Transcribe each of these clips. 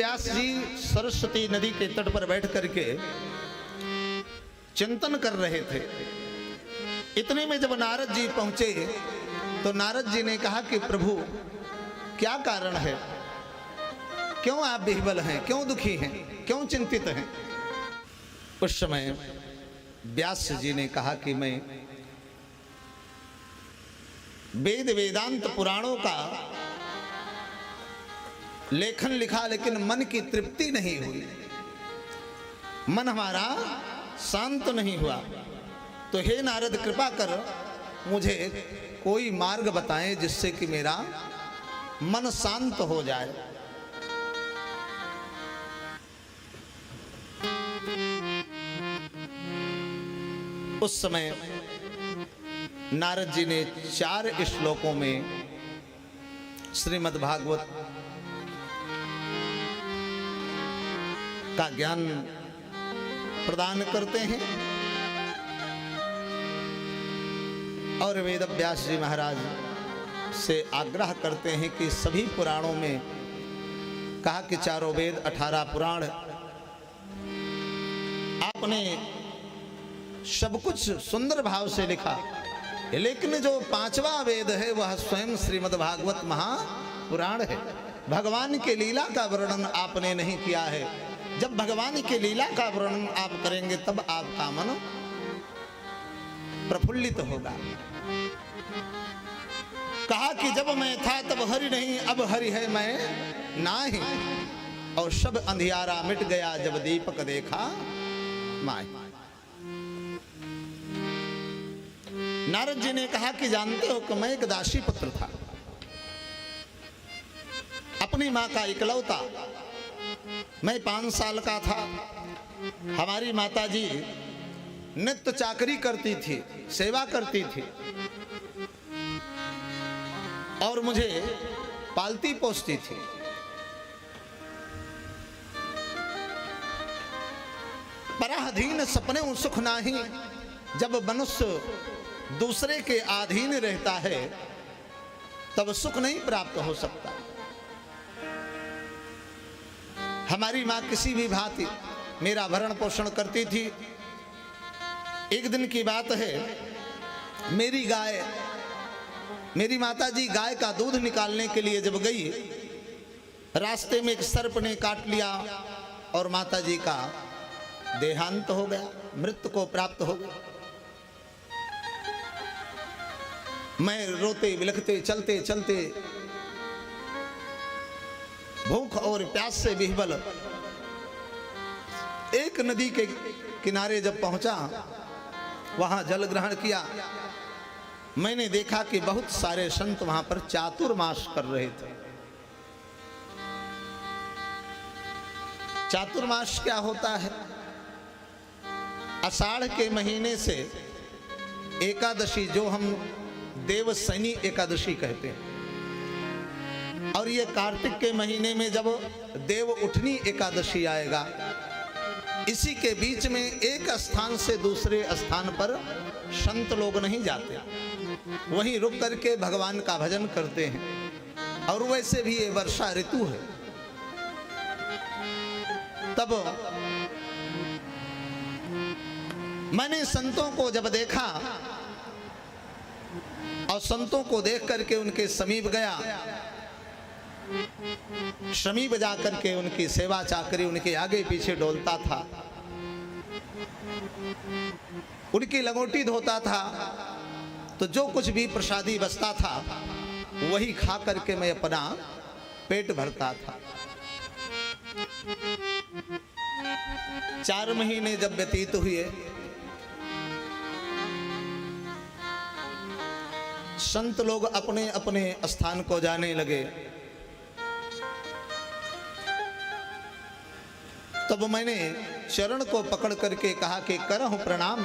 व्यास जी सरस्वती नदी के तट पर बैठ करके चिंतन कर रहे थे। इतने में जब नारद जी पहुंचे तो नारद जी ने कहा कि प्रभु क्या कारण है, क्यों आप विह्वल हैं, क्यों दुखी हैं, क्यों चिंतित हैं। उस समय व्यास जी ने कहा कि मैं वेद वेदांत पुराणों का लेखन लिखा लेकिन मन की तृप्ति नहीं हुई, मन हमारा शांत नहीं हुआ। तो हे नारद कृपा कर मुझे कोई मार्ग बताएं जिससे कि मेरा मन शांत हो जाए। उस समय नारद जी ने 4 श्लोकों में श्रीमद् भागवत का ज्ञान प्रदान करते हैं और वेद व्यास जी महाराज से आग्रह करते हैं कि सभी पुराणों में कहा कि 4 वेद 18 पुराण आपने सब कुछ सुंदर भाव से लिखा, लेकिन जो 5वां वेद है वह स्वयं श्रीमद् भागवत महापुराण है। भगवान के लीला का वर्णन आपने नहीं किया है। जब भगवान के लीला का वर्णन आप करेंगे तब आपका मन प्रफुल्लित होगा। कहा कि जब मैं था तब हरि नहीं, अब हरि है मैं नाही, और सब अंधियारा मिट गया जब दीपक देखा माई। नारद जी ने कहा कि जानते हो कि मैं एक दासी पुत्र था, अपनी मां का इकलौता। मैं 5 साल का था। हमारी माता जी नित्य चाकरी करती थी, सेवा करती थी और मुझे पालती पोसती थी। पराधीन सपने सुख नाही, जब मनुष्य दूसरे के अधीन रहता है तब सुख नहीं प्राप्त हो सकता। हमारी मां किसी भी भांति मेरा भरण पोषण करती थी। एक दिन की बात है, मेरी माता जी गाय का दूध निकालने के लिए जब गई, रास्ते में एक सर्प ने काट लिया और माता जी का देहांत हो गया, मृत्यु को प्राप्त हो गया। मैं रोते बिलखते चलते चलते भूख और प्यास से विह्वल एक नदी के किनारे जब पहुंचा, वहां जल ग्रहण किया। मैंने देखा कि बहुत सारे संत वहां पर चातुर्मास कर रहे थे। चातुर्मास क्या होता है? आषाढ़ के महीने से एकादशी, जो हम देवशयनी एकादशी कहते हैं, और ये कार्तिक के महीने में जब देव उठनी एकादशी आएगा, इसी के बीच में एक स्थान से दूसरे स्थान पर संत लोग नहीं जाते, वहीं रुक करके भगवान का भजन करते हैं। और वैसे भी ये वर्षा ऋतु है। तब मैंने संतों को जब देखा और संतों को देख करके उनके समीप गया, समीप जा करके उनकी सेवा चाकरी उनके आगे पीछे डोलता था, उनकी लंगोटी धोता था, तो जो कुछ भी प्रसादी बचता था वही खा करके मैं अपना पेट भरता था। 4 महीने जब व्यतीत हुए, संत लोग अपने अपने स्थान को जाने लगे। तब मैंने चरण को पकड़ करके कहा कि करहु प्रणाम,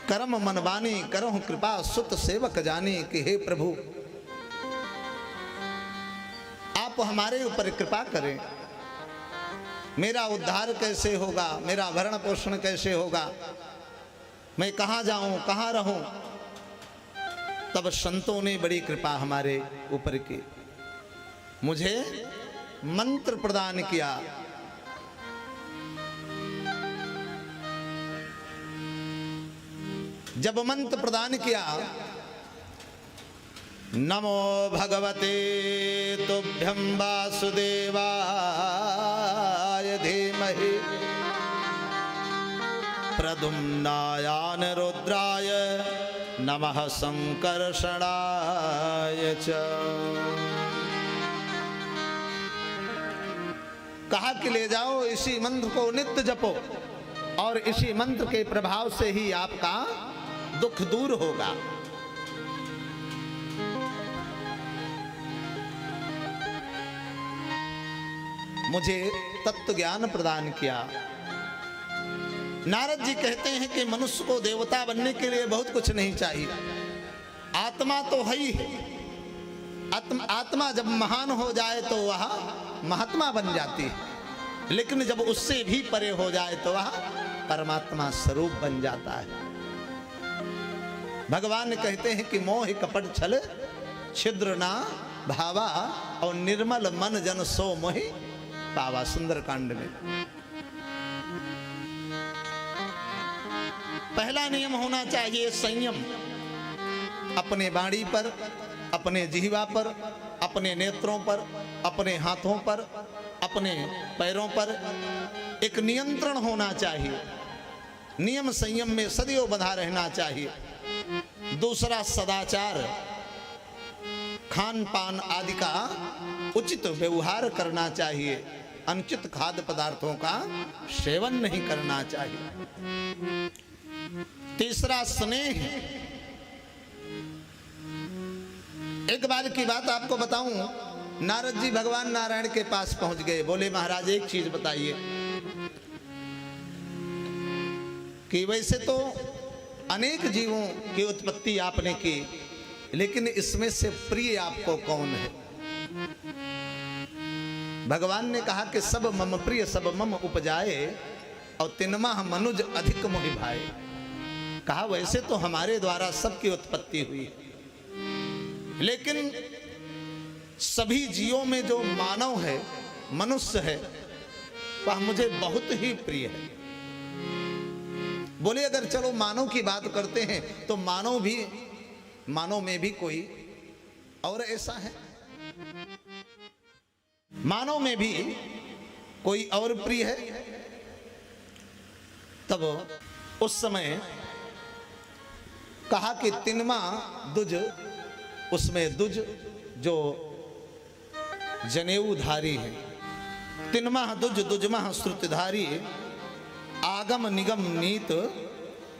करम मन बानी, करहु कृपा सुत सेवक जानी, कि हे प्रभु आप हमारे ऊपर कृपा करें। मेरा उद्धार कैसे होगा, मेरा भरण पोषण कैसे होगा, मैं कहाँ जाऊं, कहाँ रहूं। तब संतों ने बड़ी कृपा हमारे ऊपर की, मुझे मंत्र प्रदान किया। जब मंत्र प्रदान किया, नमो भगवते तुभ्यं वासुदेवाय धीमहि प्रद्युम्नाय रुद्राय नमः संकर्षणाय च। कहा कि ले जाओ, इसी मंत्र को नित्य जपो और इसी मंत्र के प्रभाव से ही आपका दुख दूर होगा। मुझे तत्व ज्ञान प्रदान किया। नारद जी कहते हैं कि मनुष्य को देवता बनने के लिए बहुत कुछ नहीं चाहिए, आत्मा तो है ही है। आत्मा जब महान हो जाए तो वह महात्मा बन जाती है, लेकिन जब उससे भी परे हो जाए तो वह परमात्मा स्वरूप बन जाता है। भगवान कहते हैं कि मोह कपट छल छिद्र ना भावा और निर्मल मन जन सो मोहि पावा, सुंदरकांड में। पहला नियम होना चाहिए संयम, अपने वाणी पर, अपने जिह्वा पर, अपने नेत्रों पर, अपने हाथों पर, अपने पैरों पर एक नियंत्रण होना चाहिए। नियम संयम में सदैव बंधा रहना चाहिए। दूसरा सदाचार, खान पान आदि का उचित व्यवहार करना चाहिए। अनुचित खाद्य पदार्थों का सेवन नहीं करना चाहिए। तीसरा स्नेह। एक बार की बात आपको बताऊं, नारद जी भगवान नारायण के पास पहुंच गए। बोले महाराज एक चीज बताइए कि वैसे तो अनेक जीवों की उत्पत्ति आपने की, लेकिन इसमें से प्रिय आपको कौन है? भगवान ने कहा कि सब मम प्रिय सब मम उपजाए और तिनमा मनुज अधिक मोहि भाए। कहा वैसे तो हमारे द्वारा सबकी उत्पत्ति हुई, लेकिन सभी जीवों में जो मानव है, मनुष्य है, वह मुझे बहुत ही प्रिय है। बोले अगर चलो मानव की बात करते हैं तो मानव में भी कोई और ऐसा है, मानव में भी कोई और प्रिय है। तब उस समय कहा कि तिनमा दुज, उसमें दुज जो जनेऊधारी है, तिनमा दुज दुजमा श्रुतिधारी आगम निगम नीत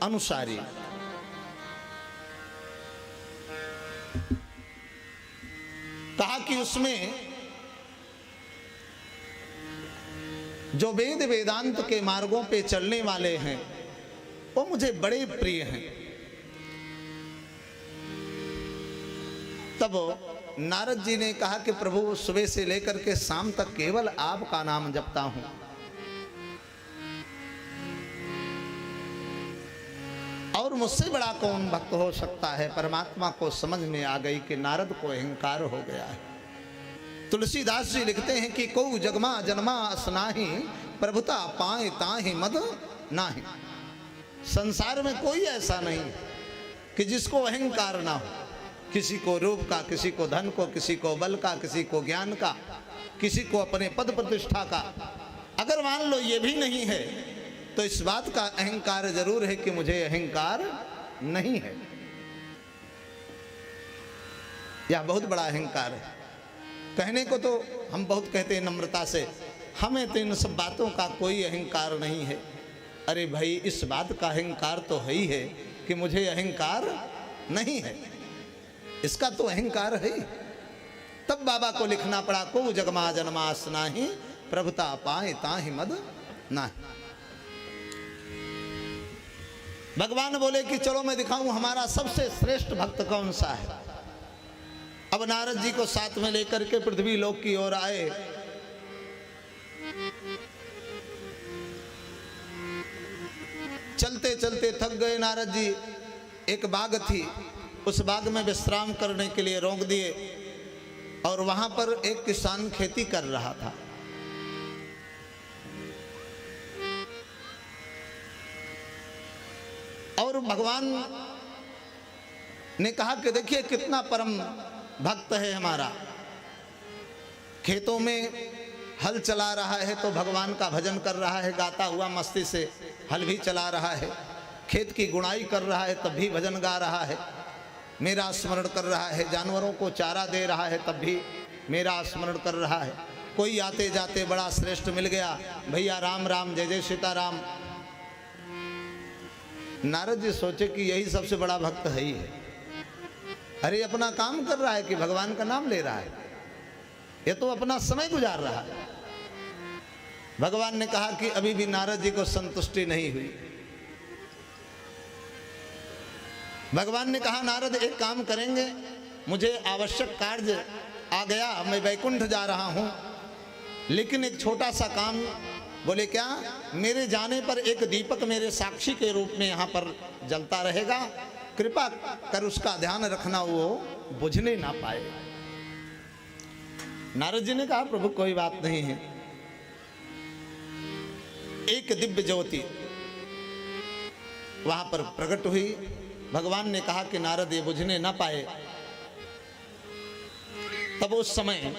अनुसारी। कहा कि उसमें जो वेद वेदांत के मार्गों पे चलने वाले हैं वो मुझे बड़े प्रिय हैं। तब नारद जी ने कहा कि प्रभु सुबह से लेकर के शाम तक केवल आपका नाम जपता हूं, और मुझसे बड़ा कौन भक्त हो सकता है? परमात्मा को समझ में आ गई कि नारद को अहंकार हो गया है। तुलसीदास जी लिखते हैं कि को जगमा जन्मा असनाही प्रभुता पाए ताहि मद नाही। संसार में कोई ऐसा नहीं कि जिसको अहंकार ना हो, किसी को रूप का, किसी को धन को, किसी को बल का, किसी को ज्ञान का, किसी को अपने पद प्रतिष्ठा का। अगर मान लो ये भी नहीं है तो इस बात का अहंकार जरूर है कि मुझे अहंकार नहीं है। यह बहुत बड़ा अहंकार है। कहने को तो हम बहुत कहते हैं नम्रता से, हमें तो इन सब बातों का कोई अहंकार नहीं है। अरे भाई, इस बात का अहंकार तो है ही है कि मुझे अहंकार नहीं है, इसका तो अहंकार है। तब बाबा को लिखना पड़ा को जगमा जन्मास नाही प्रभुता पाए ताहि मद नाही। भगवान बोले कि चलो मैं दिखाऊं हमारा सबसे श्रेष्ठ भक्त कौन सा है। अब नारद जी को साथ में लेकर के पृथ्वी लोक की ओर आए। चलते चलते थक गए नारद जी। एक बाग थी, उस बाग में विश्राम करने के लिए रोक दिए। और वहां पर एक किसान खेती कर रहा था। और भगवान ने कहा कि देखिए कितना परम भक्त है हमारा, खेतों में हल चला रहा है तो भगवान का भजन कर रहा है, गाता हुआ मस्ती से हल भी चला रहा है, खेत की गुणाई कर रहा है तब भी भजन गा रहा है, मेरा स्मरण कर रहा है, जानवरों को चारा दे रहा है तब भी मेरा स्मरण कर रहा है। कोई आते जाते बड़ा श्रेष्ठ मिल गया, भैया राम राम, जय जय सीताराम। नारद जी सोचे कि यही सबसे बड़ा भक्त है ही है। अरे अपना काम कर रहा है कि भगवान का नाम ले रहा है, ये तो अपना समय गुजार रहा है। भगवान ने कहा कि अभी भी नारद जी को संतुष्टि नहीं हुई। भगवान ने कहा नारद एक काम करेंगे, मुझे आवश्यक कार्य आ गया, मैं वैकुंठ जा रहा हूं, लेकिन एक छोटा सा काम। बोले क्या? मेरे जाने पर एक दीपक मेरे साक्षी के रूप में यहाँ पर जलता रहेगा, कृपा कर उसका ध्यान रखना, वो बुझने ना पाए। नारद जी ने कहा प्रभु कोई बात नहीं है। एक दिव्य ज्योति वहां पर प्रकट हुई। भगवान ने कहा कि नारद ये बुझने ना पाए। तब उस समय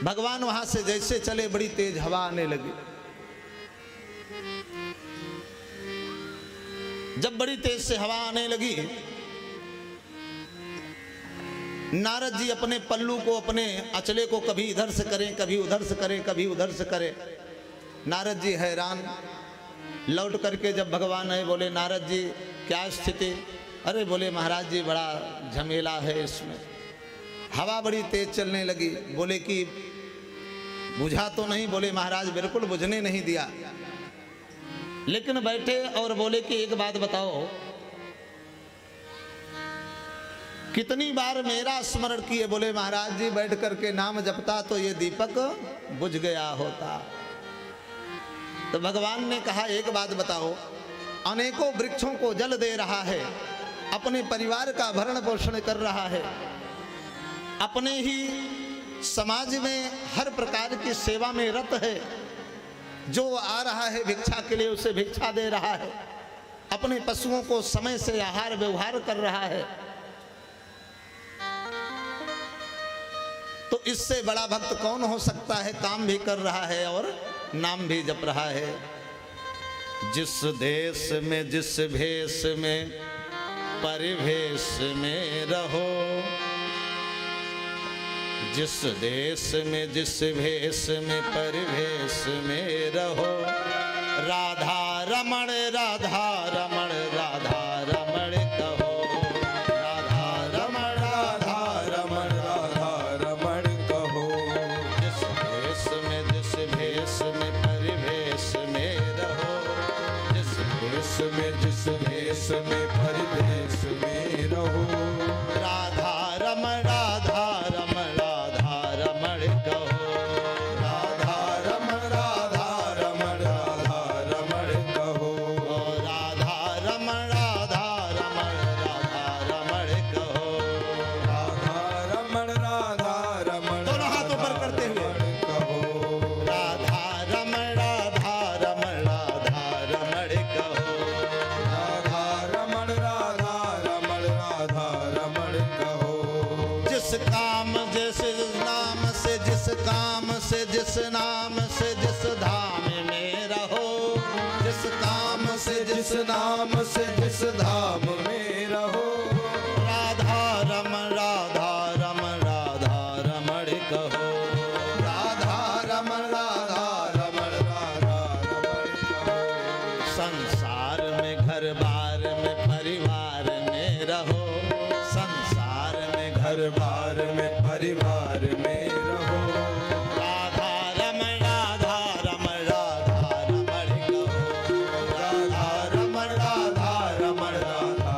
भगवान वहां से जैसे चले बड़ी तेज हवा आने लगी। जब बड़ी तेज से हवा आने लगी, नारद जी अपने पल्लू को, अपने अचले को कभी इधर से करें, कभी उधर से करें, कभी उधर से करें। नारद जी हैरान। लौट करके जब भगवान आए, बोले नारद जी क्या स्थिति? अरे बोले महाराज जी बड़ा झमेला है इसमें, हवा बड़ी तेज चलने लगी। बोले कि बुझा तो नहीं? बोले महाराज बिल्कुल बुझने नहीं दिया। लेकिन बैठे और बोले कि एक बात बताओ, कितनी बार मेरा स्मरण किए? बोले महाराज जी बैठ करके नाम जपता तो ये दीपक बुझ गया होता। तो भगवान ने कहा एक बात बताओ, अनेकों वृक्षों को जल दे रहा है, अपने परिवार का भरण पोषण कर रहा है, अपने ही समाज में हर प्रकार की सेवा में रत है, जो आ रहा है भिक्षा के लिए उसे भिक्षा दे रहा है, अपने पशुओं को समय से आहार व्यवहार कर रहा है, तो इससे बड़ा भक्त कौन हो सकता है? काम भी कर रहा है और नाम भी जप रहा है। जिस देश में जिस भेष में परिवेश में रहो, जिस देश में जिस भेष में परिवेश में रहो, राधा रमण राधा रमण राधा रमण कहो, राधा रमण राधा रमण राधा रमण कहो। जिस भेष में जिस भेष में परिवेश में रहो, जिस भेष में जिस भेष में परिवेश में रहो, राधा रमण राधा रमण राधा रमण कहो, राधा रमण राधा रमण राधा रमण कहो, राधा रमण राधा रमण राधा रमण कहो, राधा रमण राधा रमण। दोनों हाथों पर करते हुए कहो, राधा रमण राधा रमण राधा रमण कहो, राधा रमण राधा रमण राधा रमण कहो। जिस काम जिस नाम से जिस काम से जिस नाम से जिस धाम में रहो, जिस काम से जिस नाम से जिस धाम में रहो, राधा रमण राधा रमण राधा रमण कहो, राधा रमण राधा रमण राधा रमण कहो। संसार में घर बार में परिवार में रहो, संसार में घर बार में परिवार में रहो, राधा रमण राधा रमण राधा रमण कहो, राधा रमण राधा रमण राधा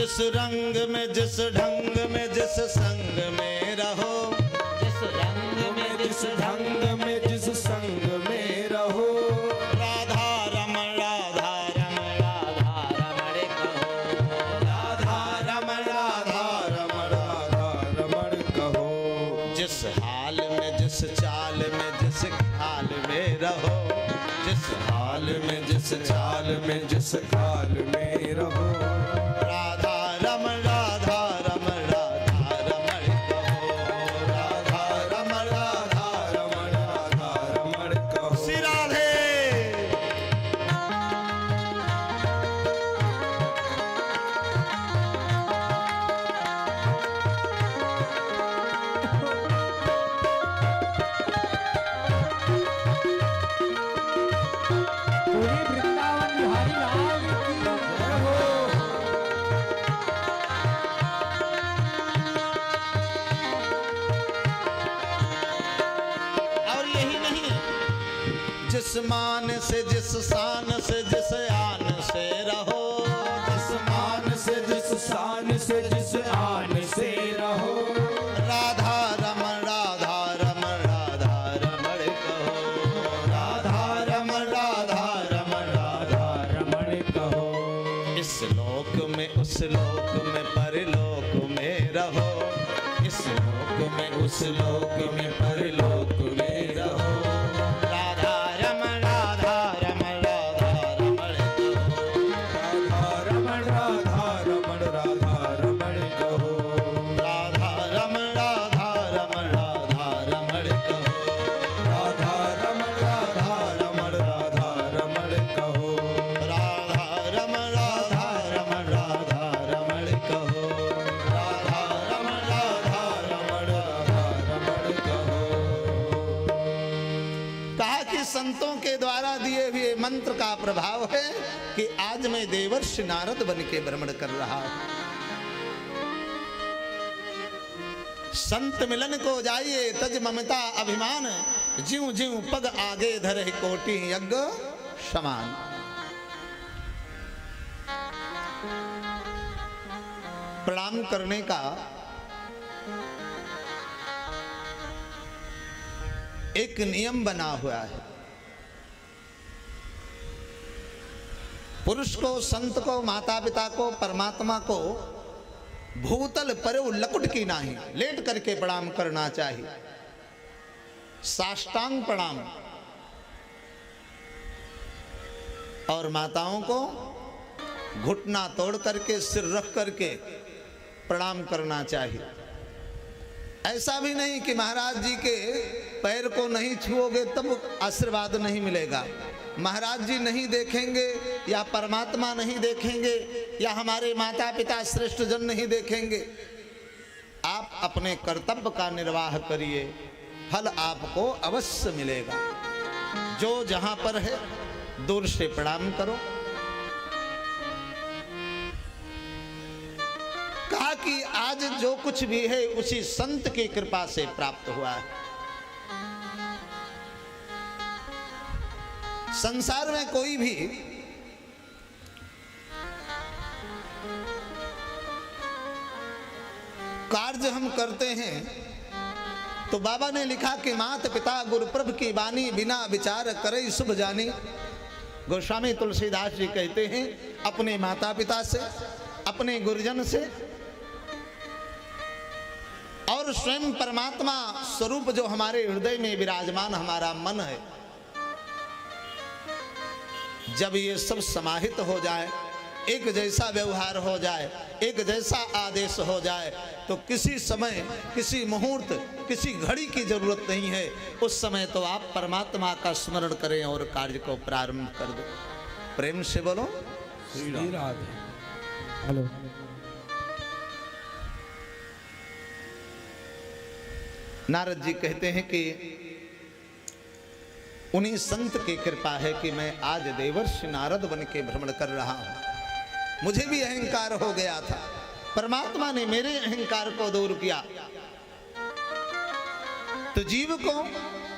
जिस रंग में जिस ढंग में जिस संग में रहो, जिस रंग में जिस ढंग में जिस संग में रहो, राधा रमण राधा रमण राधा रमण कहो, राधा रमण राधा रमण राधा रमण कहो। जिस हाल में जिस चाल में जिस खाल में रहो, जिस हाल में जिस चाल में जिस काल में रहो, राधा रमण राधा रमण राधा रमण कहो, राधा रमण राधा रमण राधा रमण कहो। श्री राधे। पूरी वृंदावन बिहारी लाल की जय हो। और यही नहीं, जिस मान से जिस शान से जिस आन से रहो, जिस मान से जिस शान से जिस आन से रहो, राधा रमण राधा रमण राधा रमण कहो, राधा रमण राधा रमण राधा रमण कहो। इस लोक में उस लोक में परलोक में रहो, इस लोक में उस लोक में परलोक में रहो, राधा रमण राधा रमण राधा रमण कहो, राधा रमण राधा रमण राधा रमण कहो, राधा रमण राधा रमण राधा रमण कहो, राधा रमण राधा रमण राधा रमण कहो, राधा रमण राधा रमण राधा रमण कहो, राधा रमण राधा रमण राधा रमण कहो। कहा कि संतों के द्वारा दिए हुए मंत्र का प्रभाव है कि आज मैं देवर्षि नारद बन के भ्रमण कर रहा हूं। संत मिलन को जाइए तज ममता अभिमान, ज्यों ज्यों पग आगे धरे कोटि यज्ञ समान। प्रणाम करने का एक नियम बना हुआ है। पुरुष को, संत को, माता पिता को, परमात्मा को भूतल पर लकुट की नाही, लेट करके प्रणाम करना चाहिए। साष्टांग प्रणाम। और माताओं को घुटना तोड़ करके, सिर रख करके प्रणाम करना चाहिए। ऐसा भी नहीं कि महाराज जी के पैर को नहीं छुओगे तब आशीर्वाद नहीं मिलेगा। महाराज जी नहीं देखेंगे या परमात्मा नहीं देखेंगे या हमारे माता पिता श्रेष्ठ जन नहीं देखेंगे, आप अपने कर्तव्य का निर्वाह करिए, फल आपको अवश्य मिलेगा। जो जहां पर है दूर से प्रणाम करो। कहा कि आज जो कुछ भी है उसी संत की कृपा से प्राप्त हुआ है। संसार में कोई भी कार्य हम करते हैं तो बाबा ने लिखा कि मात पिता गुरुप्रभ की वाणी, बिना विचार करे शुभ जानी। गोस्वामी तुलसीदास जी कहते हैं अपने माता पिता से, अपने गुरुजन से और स्वयं परमात्मा स्वरूप जो हमारे हृदय में विराजमान हमारा मन है, जब ये सब समाहित हो जाए, एक जैसा व्यवहार हो जाए, एक जैसा आदेश हो जाए, तो किसी समय, किसी मुहूर्त, किसी घड़ी की जरूरत नहीं है। उस समय तो आप परमात्मा का स्मरण करें और कार्य को प्रारंभ कर दो। प्रेम से बोलो श्री राधे। हेलो। नारद जी कहते हैं कि उन्हीं संत की कृपा है कि मैं आज देवर्षि नारद बन के भ्रमण कर रहा हूं। मुझे भी अहंकार हो गया था, परमात्मा ने मेरे अहंकार को दूर किया। तो जीव को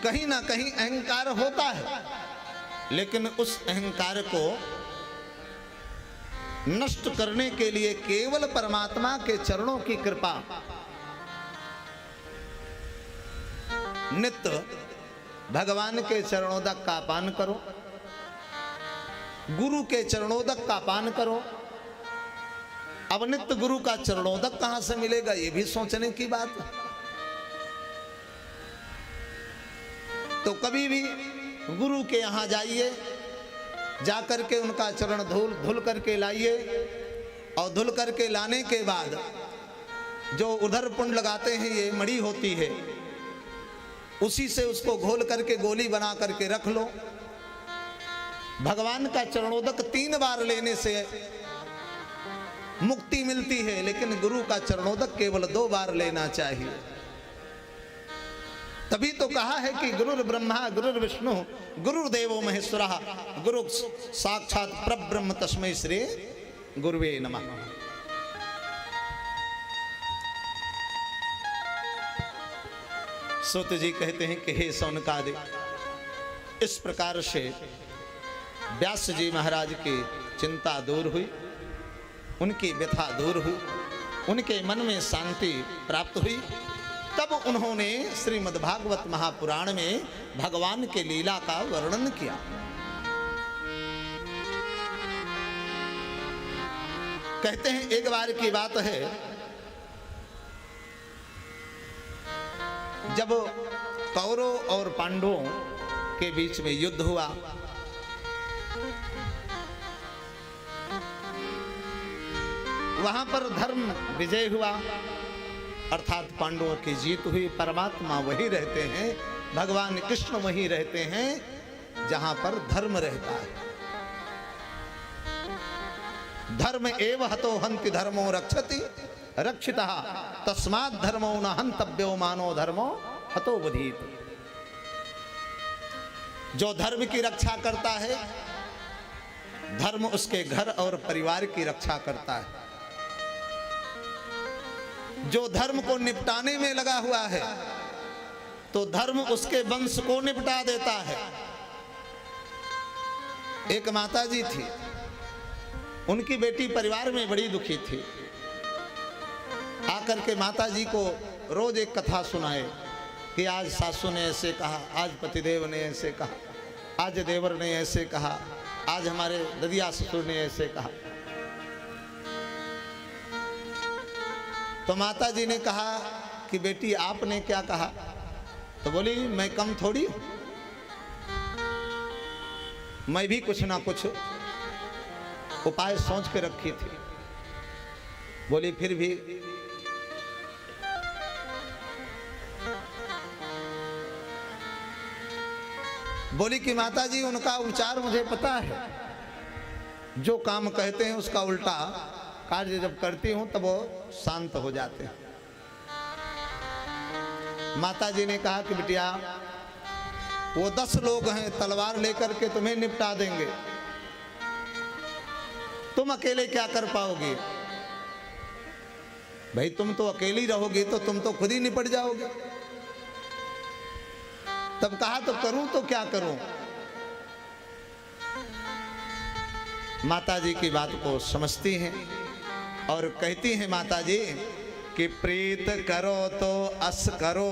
कहीं ना कहीं अहंकार होता है, लेकिन उस अहंकार को नष्ट करने के लिए केवल परमात्मा के चरणों की कृपा। नित्य भगवान के चरणोदक का पान करो, गुरु के चरणोदक का पान करो। अब नित्य गुरु का चरणोदक कहां से मिलेगा, यह भी सोचने की बात है। तो कभी भी गुरु के यहां जाइए, जाकर के उनका चरण धुल करके लाइए, और धुल करके लाने के बाद जो उधर पुण्य लगाते हैं, ये मणि होती है, उसी से उसको घोल करके गोली बना करके रख लो। भगवान का चरणोदक 3 बार लेने से मुक्ति मिलती है, लेकिन गुरु का चरणोदक केवल 2 बार लेना चाहिए। तभी तो कहा है कि गुरुर् ब्रह्मा गुरुर् विष्णु गुरुर्देवो महेश्वरः गुरु साक्षात परब्रह्म तस्मै श्री गुरुवे नमः। सूत जी कहते हैं कि हे सौनकादि, इस प्रकार से व्यास जी महाराज की चिंता दूर हुई, उनकी व्यथा दूर हुई, उनके मन में शांति प्राप्त हुई। तब उन्होंने श्रीमद्भागवत महापुराण में भगवान के लीला का वर्णन किया। कहते हैं एक बार की बात है, जब कौरव और पांडवों के बीच में युद्ध हुआ, वहां पर धर्म विजय हुआ, अर्थात पांडवों की जीत हुई। परमात्मा वही रहते हैं, भगवान कृष्ण वही रहते हैं जहां पर धर्म रहता है। धर्म एव हतो हन्ति धर्मो रक्षति रक्षितः तस्मात् धर्मो न हन्तव्यो मानो धर्मो हतो बधीत। जो धर्म की रक्षा करता है, धर्म उसके घर और परिवार की रक्षा करता है। जो धर्म को निपटाने में लगा हुआ है, तो धर्म उसके वंश को निपटा देता है। एक माता जी थी, उनकी बेटी परिवार में बड़ी दुखी थी। आकर के माता जी को रोज एक कथा सुनाए कि आज सासू ने ऐसे कहा, आज पतिदेव ने ऐसे कहा, आज देवर ने ऐसे कहा, आज हमारे ददिया ससुर ने ऐसे कहा। तो माता जी ने कहा कि बेटी आपने क्या कहा? तो बोली मैं कम थोड़ी हूं, मैं भी कुछ ना कुछ उपाय सोच के रखी थी। बोली फिर भी बोली कि माता जी उनका विचार मुझे पता है, जो काम कहते हैं उसका उल्टा कार्य जब करती हूं तब वो शांत हो जाते हैं। माता जी ने कहा कि बिटिया वो 10 लोग हैं, तलवार लेकर के तुम्हें निपटा देंगे, तुम अकेले क्या कर पाओगे? भाई तुम तो अकेली रहोगी तो तुम तो खुद ही निपट जाओगे। तब कहा तो करूं तो क्या करूं? माता जी की बात को समझती हैं और कहती हैं माता जी कि प्रीत करो तो अस करो,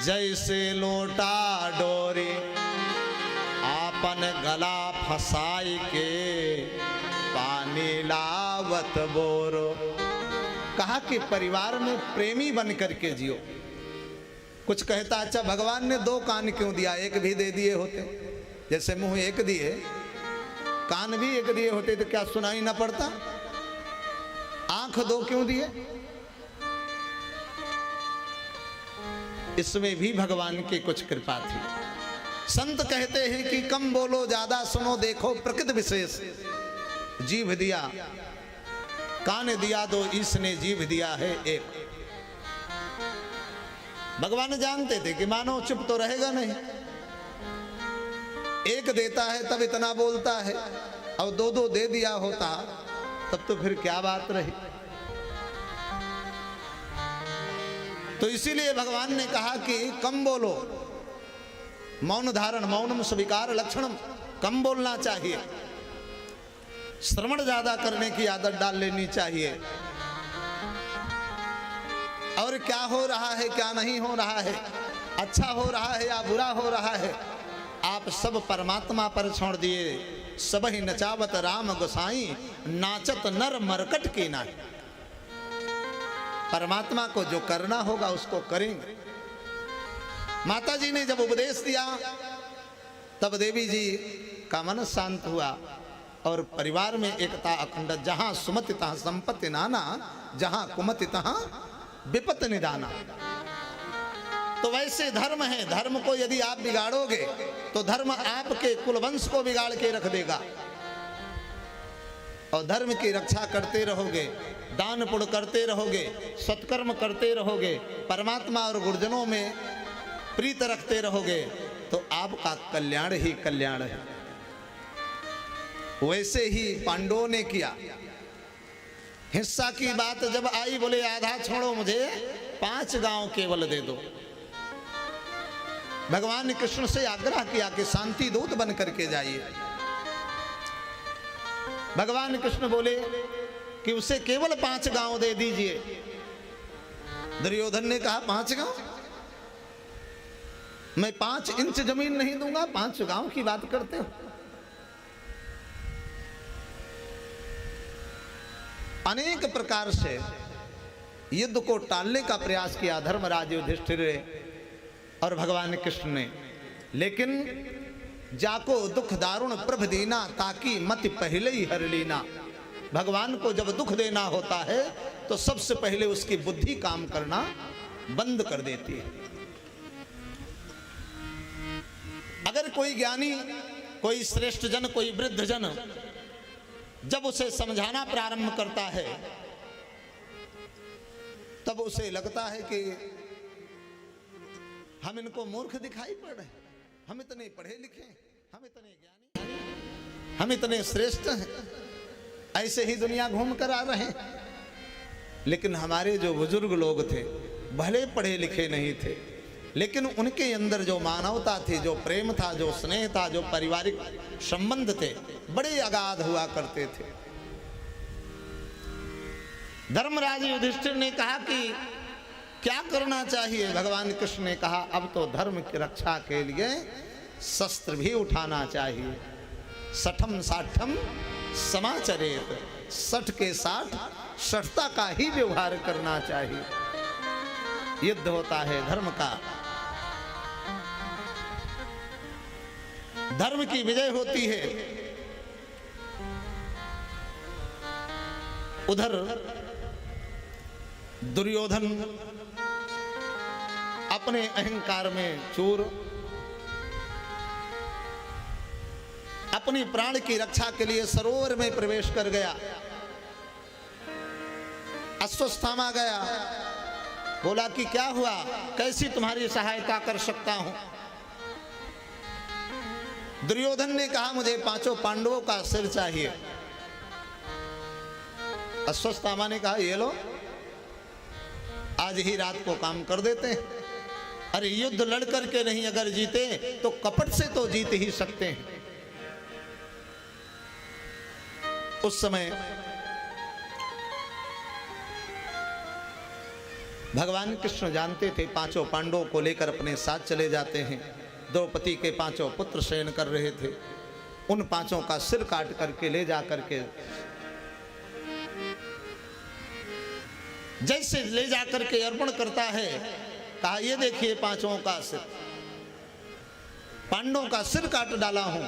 जैसे लोटा डोरी आपन गला फसाई के पानी लावत बोरो। कहा कि परिवार में प्रेमी बन करके जियो। कुछ कहता अच्छा भगवान ने 2 कान क्यों दिया, एक भी दे दिए होते। जैसे मुंह एक दिए, कान भी एक दिए होते तो क्या सुनाई ना पड़ता? आंख 2 क्यों दिए? इसमें भी भगवान की कुछ कृपा थी। संत कहते हैं कि कम बोलो ज्यादा सुनो, देखो प्रकृति विशेष। जीभ दिया, कान दिया 2, इसने जीभ दिया है 1। भगवान जानते थे कि मानव चुप तो रहेगा नहीं, एक देता है तब इतना बोलता है, और 2-2 दे दिया होता तब तो फिर क्या बात रही। तो इसीलिए भगवान ने कहा कि कम बोलो, मौन धारण, मौनम स्वीकार लक्षणम, कम बोलना चाहिए। श्रवण ज्यादा करने की आदत डाल लेनी चाहिए। और क्या हो रहा है क्या नहीं हो रहा है, अच्छा हो रहा है या बुरा हो रहा है, आप सब परमात्मा पर छोड़ दिए। सब ही नचावत राम गोसाई, नाचत नर मरकट की नाई। परमात्मा को जो करना होगा उसको करेंगे। माता जी ने जब उपदेश दिया तब देवी जी का मन शांत हुआ और परिवार में एकता अखंड। जहां सुमति तहां संपत्ति नाना, जहां कुमति तहां विपत निदाना। तो वैसे धर्म है, धर्म को यदि आप बिगाड़ोगे तो धर्म आपके कुलवंश को बिगाड़ के रख देगा। और धर्म की रक्षा करते रहोगे, दान पुण्य करते रहोगे, सत्कर्म करते रहोगे, परमात्मा और गुरुजनों में प्रीत रखते रहोगे तो आपका कल्याण ही कल्याण है। वैसे ही पांडवों ने किया। हिस्सा की बात जब आई, बोले आधा छोड़ो, मुझे 5 गांव केवल दे दो। भगवान ने कृष्ण से आग्रह किया कि शांति दूत बन करके जाइए। भगवान कृष्ण बोले कि उसे केवल 5 गांव दे दीजिए। दुर्योधन ने कहा 5 गांव? मैं 5 इंच जमीन नहीं दूंगा, 5 गांव की बात करते हो। अनेक प्रकार से युद्ध को टालने का प्रयास किया धर्मराज युधिष्ठिर और भगवान कृष्ण ने। लेकिन जाको दुख दारुण प्रभ दीना, ताकि मति पहले ही हर लीना। भगवान को जब दुख देना होता है तो सबसे पहले उसकी बुद्धि काम करना बंद कर देती है। अगर कोई ज्ञानी, कोई श्रेष्ठ जन, कोई वृद्ध जन जब उसे समझाना प्रारंभ करता है तब उसे लगता है कि हम इनको मूर्ख दिखाई पड़ रहे हैं, हम इतने पढ़े लिखे हैं, हम इतने ज्ञानी, हम इतने श्रेष्ठ हैं, ऐसे ही दुनिया घूम कर आ रहे हैं। लेकिन हमारे जो बुजुर्ग लोग थे भले पढ़े लिखे नहीं थे, लेकिन उनके अंदर जो मानवता थी, जो प्रेम था, जो स्नेह था, जो पारिवारिक संबंध थे, बड़े अगाध हुआ करते थे। धर्मराज युधिष्ठिर ने कहा कि क्या करना चाहिए? भगवान कृष्ण ने कहा अब तो धर्म की रक्षा के लिए शस्त्र भी उठाना चाहिए। सठम साठम समाचरेत, 60 के 60 60ता का ही व्यवहार करना चाहिए। युद्ध होता है धर्म का, धर्म की विजय होती है। उधर दुर्योधन अपने अहंकार में चूर, अपनी प्राण की रक्षा के लिए सरोवर में प्रवेश कर गया। अश्वत्थामा गया, बोला कि क्या हुआ, कैसी तुम्हारी सहायता कर सकता हूं? दुर्योधन ने कहा मुझे 5 पांडवों का सिर चाहिए। अश्वत्थामा ने कहा ये लो, आज ही रात को काम कर देते हैं। अरे युद्ध लड़ करके नहीं, अगर जीते तो कपट से तो जीत ही सकते हैं। उस समय भगवान कृष्ण जानते थे 5 पांडवों को लेकर अपने साथ चले जाते हैं। द्रौपदी के 5 पुत्र शयन कर रहे थे, उन 5 का सिर काट करके ले जा करके, जैसे ले जा करके अर्पण करता है, कहा ये देखिए 5 का सिर, पांडवों का सिर काट डाला हूं।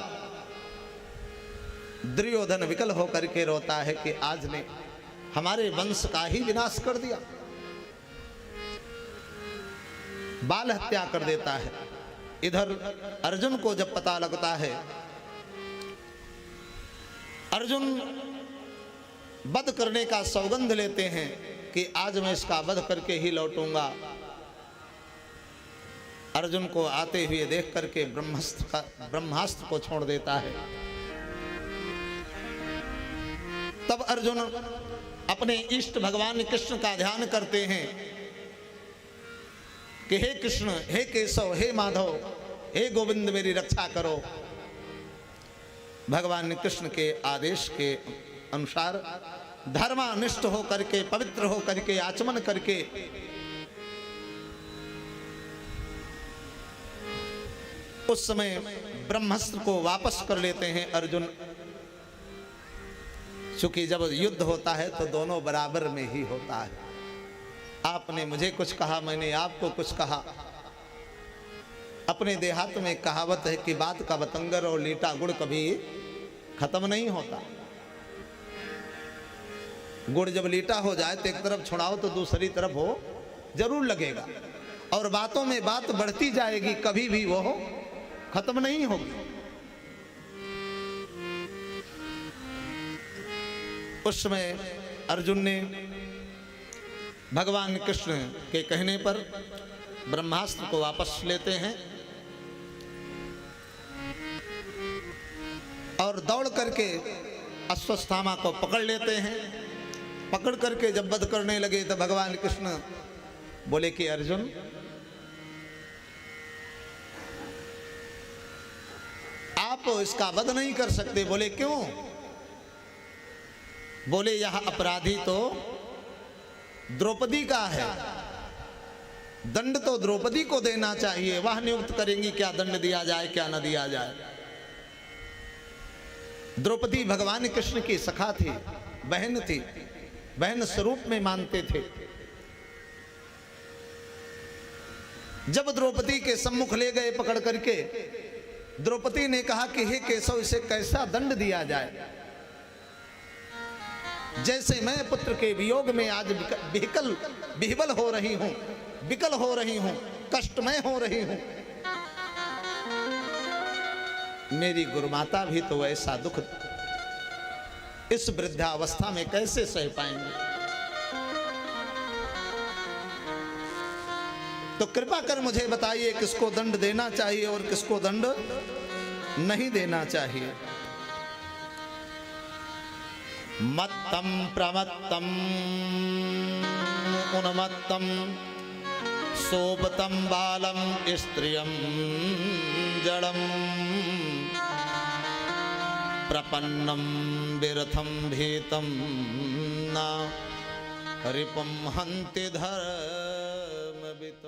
दुर्योधन विकल होकर के रोता है कि आज ने हमारे वंश का ही विनाश कर दिया, बाल हत्या कर देता है। इधर अर्जुन को जब पता लगता है, अर्जुन वध करने का सौगंध लेते हैं कि आज मैं इसका वध करके ही लौटूंगा। अर्जुन को आते हुए देख करके ब्रह्मास्त्र को छोड़ देता है। तब अर्जुन अपने इष्ट भगवान कृष्ण का ध्यान करते हैं कि हे कृष्ण, हे केशव, हे माधव, हे गोविंद, मेरी रक्षा करो। भगवान कृष्ण के आदेश के अनुसार धर्मानिष्ठ होकर के, पवित्र होकर के, आचमन करके उस समय ब्रह्मास्त्र को वापस कर लेते हैं अर्जुन। चूंकि जब युद्ध होता है तो दोनों बराबर में ही होता है। आपने मुझे कुछ कहा, मैंने आपको कुछ कहा। अपने देहात में कहावत है कि बात का बतंगर और लीटा गुड़ कभी खत्म नहीं होता। गुड़ जब लीटा हो जाए तो एक तरफ छुड़ाओ तो दूसरी तरफ हो जरूर लगेगा, और बातों में बात बढ़ती जाएगी, कभी भी वो खत्म नहीं होगी। उस समय अर्जुन ने भगवान कृष्ण के कहने पर ब्रह्मास्त्र को वापस लेते हैं और दौड़ करके अश्वत्थामा को पकड़ लेते हैं। पकड़ करके जब वध करने लगे तो भगवान कृष्ण बोले कि अर्जुन, आप इसका वध नहीं कर सकते। बोले क्यों? बोले यह अपराधी तो द्रौपदी का है, दंड तो द्रौपदी को देना चाहिए। वह नियुक्त करेंगी क्या दंड दिया जाए क्या न दिया जाए। द्रौपदी भगवान कृष्ण की सखा थी, बहन थी, बहन स्वरूप में मानते थे। जब द्रौपदी के सम्मुख ले गए पकड़ करके, द्रौपदी ने कहा कि हे केशव, इसे कैसा दंड दिया जाए। जैसे मैं पुत्र के वियोग में आज विह्वल हो रही हूं, विकल हो रही हूं, कष्टमय हो रही हूं, मेरी गुरुमाता भी तो ऐसा दुख इस वृद्धावस्था में कैसे सह पाएंगे। तो कृपा कर मुझे बताइए किसको दंड देना चाहिए और किसको दंड नहीं देना चाहिए। मत्तम प्रमत्तम उन्मत्तम सोपतम बालम स्त्रियम जड़म प्रपन्नम विरथम भीतम न रिपुम हन्ति धर्मवित्।